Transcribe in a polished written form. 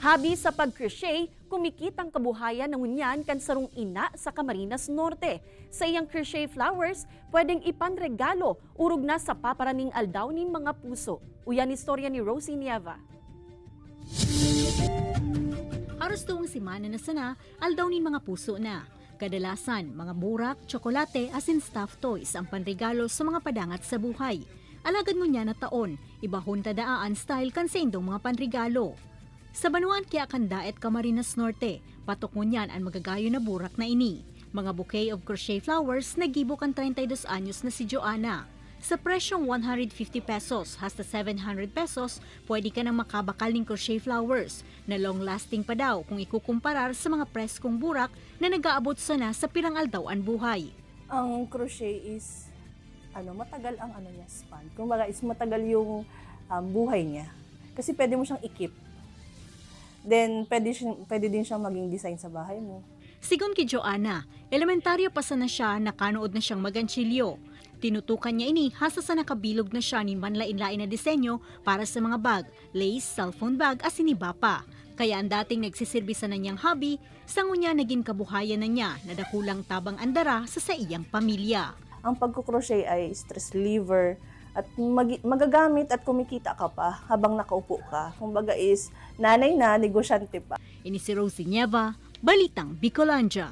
Habi sa pag-crochet, kumikitang kabuhayan ng unyan kan sarong ina sa Camarines Norte. Sa iyang crochet flowers, pwedeng ipanregalo, urog na sa paparaning aldaw ni mga puso. Uyan istorya ni Rosie Nieva. Haros tuwang simana na sana, aldaw ni mga puso na. Kadalasan, mga burak, tsokolate, asin stuffed toys ang panregalo sa mga padangat sa buhay. Alagad mo niya na taon, ibahon tadaan style kan sa indong mga panregalo. Sa Banuan kaya Kandaet, Camarines Norte, patok mo niyan ang magagayo na burak na ini. Mga bouquet of crochet flowers nagibo kan 32 anyos na si Joanna. Sa presyong 150 pesos hasta 700 pesos, pwede ka nang makabakal ng crochet flowers na long-lasting pa daw kung ikukumparar sa mga preskong burak na nag-aabot sana sa pirang aldaw ang buhay. Ang crochet is matagal ang niya span. Kumbaga is matagal yung buhay niya. Kasi pwede mo siyang i-keep. Then pwede din siyang maging design sa bahay mo. Sigon kay Joanna, elementaryo pa sana siya nakanood na siyang maganchilyo. Tinutukan niya ini hasta sa nakabilog na siya ni manlain-lain na disenyo para sa mga bag, lace, cellphone bag at siniba pa. Kaya ang dating nagsisirbisa na niyang hobby, sango niya naging kabuhayan na niya na dakulang tabang andara sa iyang pamilya. Ang pagkukrochet ay stress reliever at magagamit at kumikita ka pa habang nakaupo ka. Kumbaga is nanay na, negosyante pa. Ini si Rosie Nieva, Balitang Bicolanja.